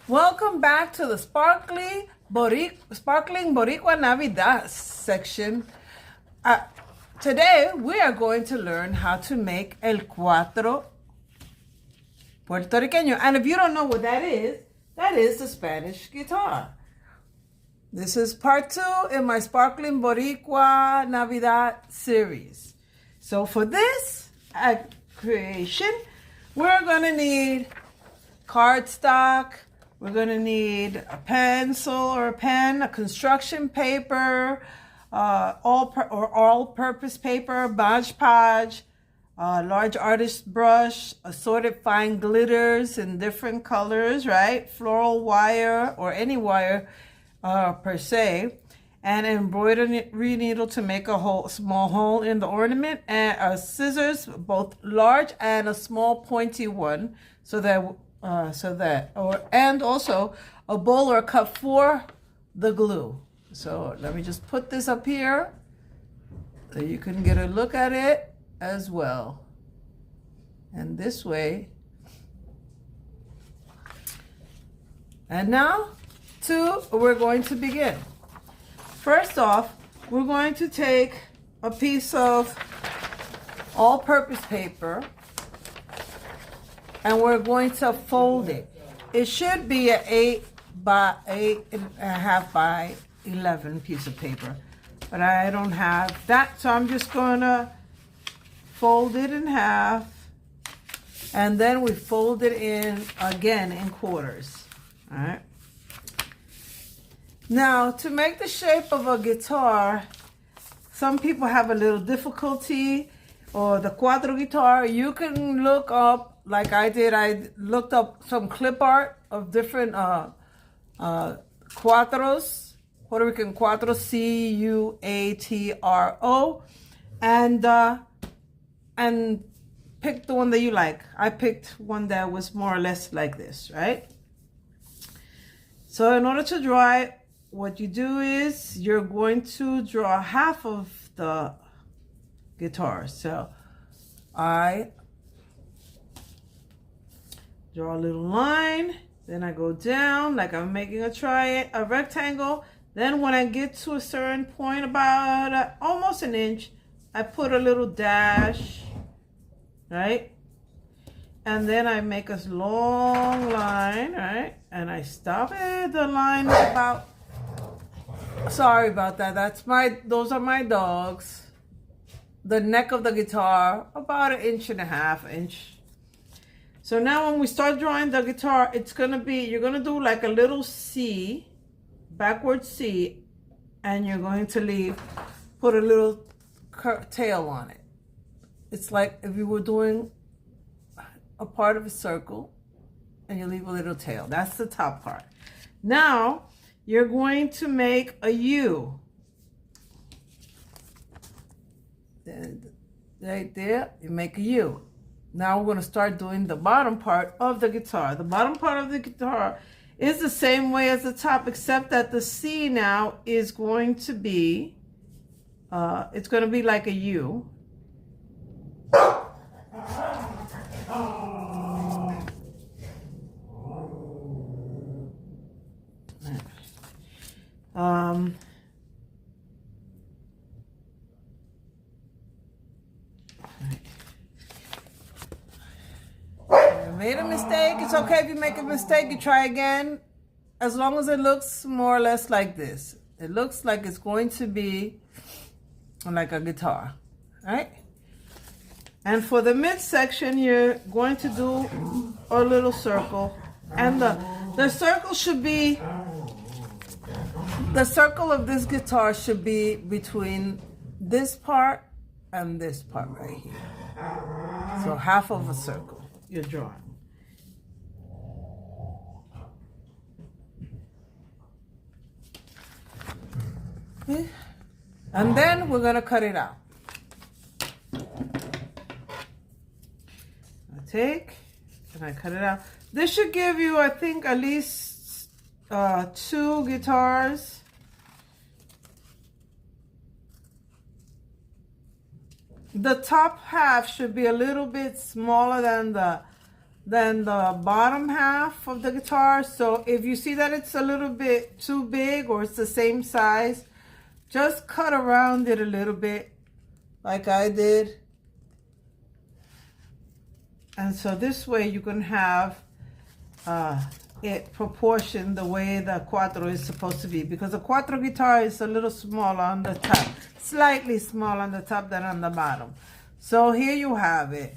Welcome back to the Sparkling Boricua Navidad section. Today we are going to learn how to make el Cuatro Puerto Rican. And if you don't know what that is the Spanish guitar. This is part 2 in my Sparkling Boricua Navidad series. So for this creation, we're going to need cardstock. We're going to need a pencil or a pen, a construction paper, all-purpose paper, Mod Podge, large artist brush, assorted fine glitters in different colors, right? Floral wire or any wire per se, and an embroidery needle to make a small hole in the ornament, and scissors, both large and a small pointy one, and also a bowl or a cup for the glue. So let me just put this up here so you can get a look at it as well. And this way. And now we're going to begin. First off, we're going to take a piece of all-purpose paper and we're going to fold it. It should be an 8 by 8.5 by 11 piece of paper, but I don't have that, so I'm just gonna fold it in half, and then we fold it in again in quarters. All right. Now, to make the shape of a guitar, some people have a little difficulty, or the Cuatro guitar, you can look up, like I did, I looked up some clip art of different Cuatros, Puerto Rican Cuatro, Cuatro, and pick the one that you like. I picked one that was more or less like this, right? So in order to draw it, what you do is you're going to draw half of the guitar. So I draw a little line, then I go down like I'm making a rectangle. Then when I get to a certain point, about almost an inch, I put a little dash, right? And then I make a long line, right? And I stop it. The line about, sorry about that. Those are my dogs. The neck of the guitar, about 1.5 inches. So now when we start drawing the guitar, it's gonna be, you're gonna do like a little C, backward C, and you're going to put a little tail on it. It's like if you were doing a part of a circle and you leave a little tail. That's the top part. Now you're going to make a U. Right there, you make a U. Now we're going to start doing the bottom part of the guitar. The bottom part of the guitar is the same way as the top, except that the C now is going to be, it's going to be like a U. Made a mistake. It's okay if you make a mistake. You try again, as long as it looks more or less like this. It looks like it's going to be like a guitar, right? And for the midsection, you're going to do a little circle, and the circle should be, the circle of this guitar should be between this part and this part right here. So half of a circle you're drawing. And then we're going to cut it out. I take and I cut it out. This should give you, I think, at least 2 guitars. The top half should be a little bit smaller than the than the bottom half of the guitar. So if you see that it's a little bit too big or it's the same size, just cut around it a little bit like I did. And so this way you can have it proportioned the way the Cuatro is supposed to be, because the Cuatro guitar is a little smaller on the top, slightly smaller on the top than on the bottom. So here you have it.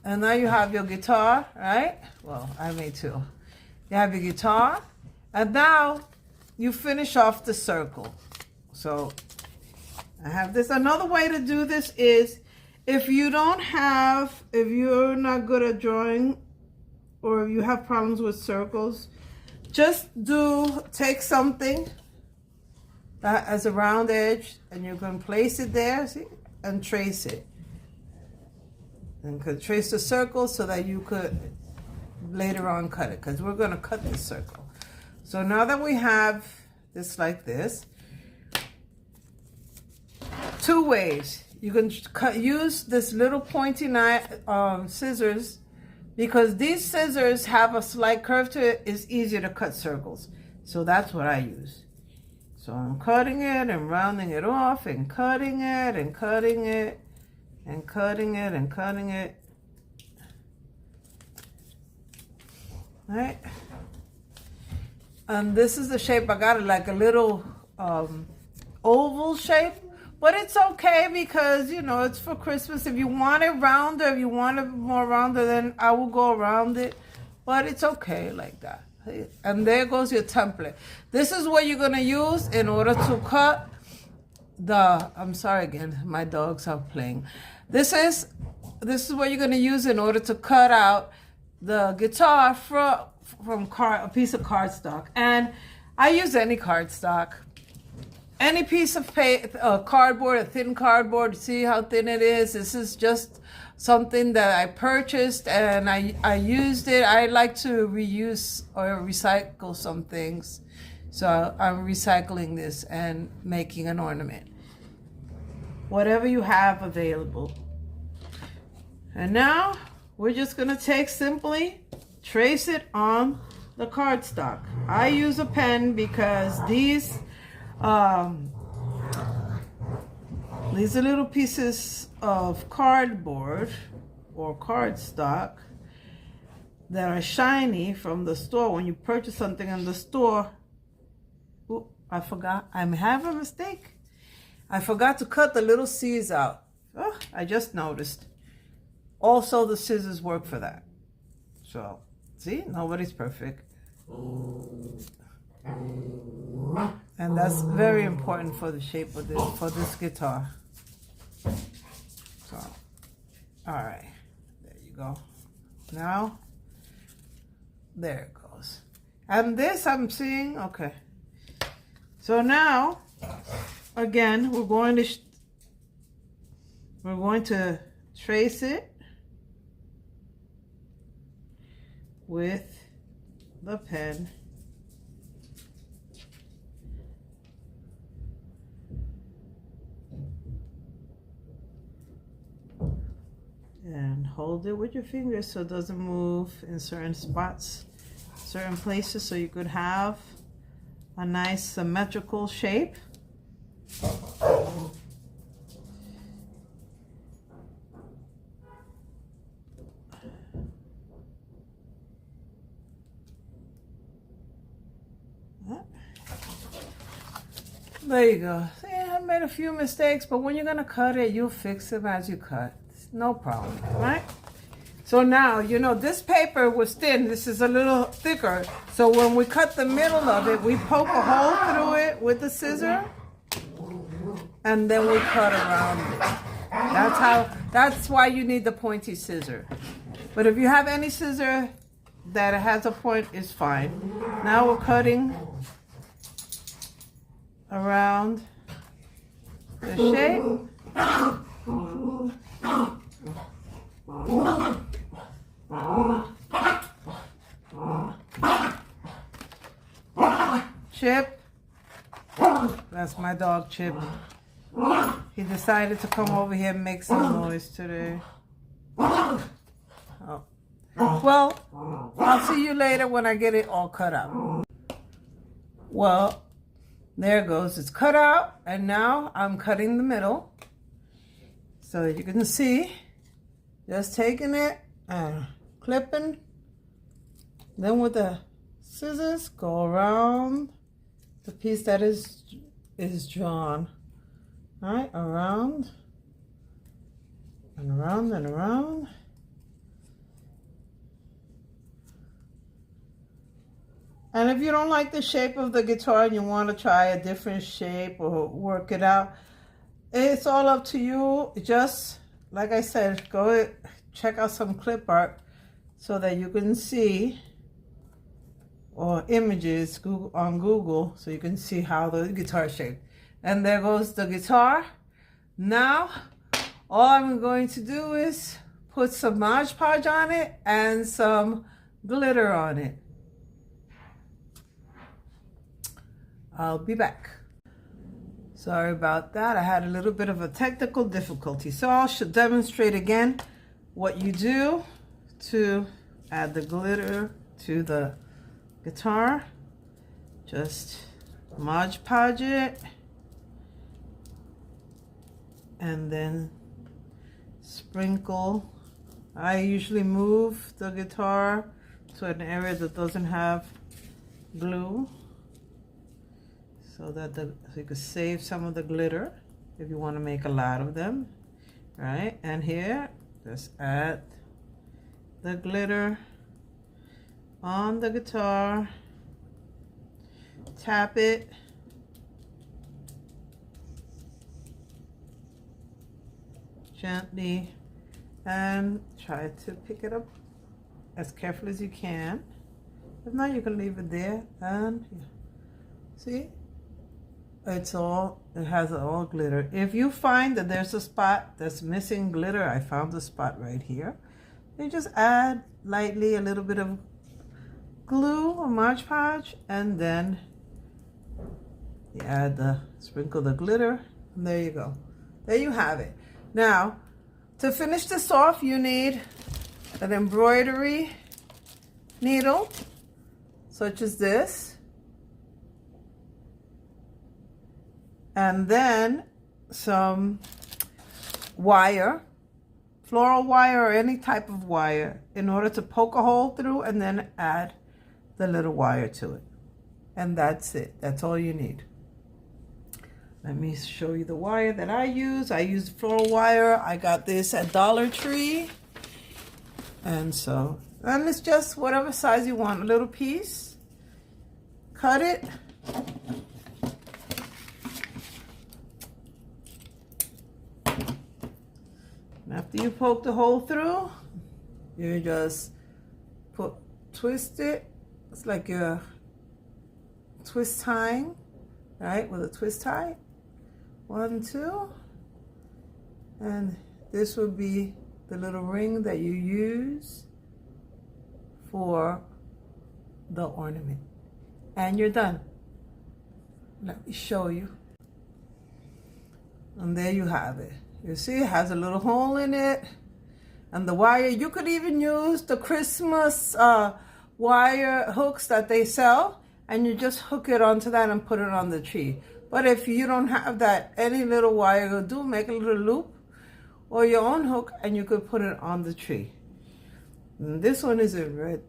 And now you have your guitar, right? Well, I made two. You have your guitar, and now you finish off the circle. So I have this. Another way to do this is, if you're not good at drawing, or you have problems with circles, just take something that has a round edge, and you can place it there, see, and trace it. And could trace the circle so that you could later on cut it, because we're going to cut this circle. So now that we have this like this, two ways. You can use this little pointy knife, scissors, because these scissors have a slight curve to it. It's easier to cut circles. So that's what I use. So I'm cutting it and rounding it off and cutting it and cutting it and cutting it and cutting it. Right? And this is the shape. I got it like a little oval shape. But it's okay because, you know, it's for Christmas. If you want it rounder, if you want it more rounder, then I will go around it. But it's okay like that. And there goes your template. This is what you're going to use in order to cut the... I'm sorry again, my dogs are playing. This is what you're going to use in order to cut out the guitar from a piece of cardstock. And I use any cardstock. Any piece of cardboard, a thin cardboard, see how thin it is? This is just something that I purchased and I used it. I like to reuse or recycle some things. So I'm recycling this and making an ornament. Whatever you have available. And now we're just gonna simply trace it on the cardstock. I use a pen because these are little pieces of cardboard or cardstock that are shiny from the store. When you purchase something in the store, ooh, I forgot, I have a mistake. I forgot to cut the little C's out. Oh, I just noticed. Also, the scissors work for that. So, see, nobody's perfect. And that's very important for the shape of this guitar. So, all right, there you go. Now, there it goes. And this I'm seeing, okay. So now, again, we're going to trace it with the pen. And hold it with your fingers so it doesn't move in certain spots, certain places, so you could have a nice symmetrical shape. There you go. See, I made a few mistakes, but when you're gonna cut it, you'll fix them as you cut. No problem, right? So now, you know, this paper was thin. This is a little thicker. So when we cut the middle of it, we poke a hole through it with the scissor, and then we cut around it. That's why you need the pointy scissor. But if you have any scissor that has a point, it's fine. Now we're cutting around the shape. Chip, that's my dog Chip. He decided to come over here and make some noise today. Oh. Well, I'll see you later when I get it all cut out. Well, there it goes. It's cut out, and now I'm cutting the middle. So you can see, just taking it and clipping. Then with the scissors, go around the piece that is drawn. All right, around and around and around. And if you don't like the shape of the guitar and you want to try a different shape or work it out, it's all up to you. Just like I said, go check out some clip art so that you can see, or images on Google, so you can see how the guitar is shaped. And there goes the guitar. Now, all I'm going to do is put some Mod Podge on it and some glitter on it. I'll be back. Sorry about that. I had a little bit of a technical difficulty. So I should demonstrate again what you do to add the glitter to the guitar. Just Mod Podge it and then sprinkle. I usually move the guitar to an area that doesn't have glue, so that so you could save some of the glitter if you want to make a lot of them, right? And here, just add the glitter on the guitar, tap it, gently, and try to pick it up as carefully as you can. If not, you can leave it there, and see? It has all glitter. If you find that there's a spot that's missing glitter, I found the spot right here. You just add lightly a little bit of glue or Mod Podge, and then you add sprinkle the glitter, and there you go. There you have it. Now, to finish this off, you need an embroidery needle, such as this. And then some wire, floral wire or any type of wire, in order to poke a hole through and then add the little wire to it. And that's it. That's all you need. Let me show you the wire that I use. I use floral wire. I got this at Dollar Tree. And it's just whatever size you want. A little piece. Cut it. After you poke the hole through, you just twist it. It's like you're twist tying, right? With a twist tie. 1, 2. And this would be the little ring that you use for the ornament. And you're done. Let me show you. And there you have it. You see, it has a little hole in it. And the wire, you could even use the Christmas wire hooks that they sell, and you just hook it onto that and put it on the tree. But if you don't have that, any little wire will do. Make a little loop or your own hook, and you could put it on the tree. And this one is in red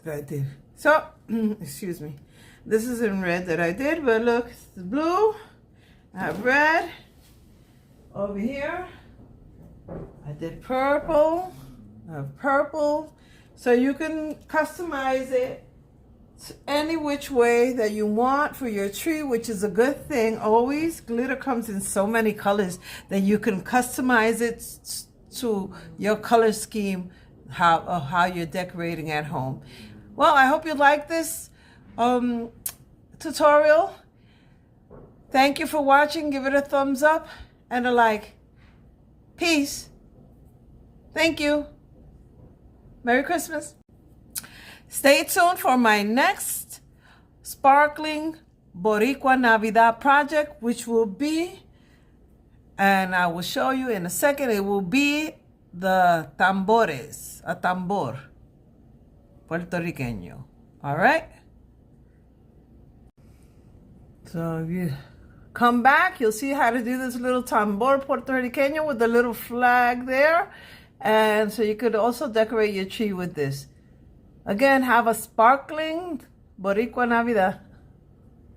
that I did. So, excuse me. This is in red that I did, but look, it's the blue. I have red. Over here, I did purple. I have purple. So you can customize it any which way that you want for your tree, which is a good thing. Always, glitter comes in so many colors that you can customize it to your color scheme, how you're decorating at home. Well, I hope you like this tutorial. Thank you for watching. Give it a thumbs up and a like. Peace. Thank you. Merry Christmas. Stay tuned for my next sparkling Boricua Navidad project, which will be, and I will show you in a second, it will be the tambores, a tambor. puertorriqueño. All right? So if you come back, you'll see how to do this little tambor puertorriqueño with the little flag there. And so you could also decorate your tree with this. Again, have a sparkling Boricua Navidad.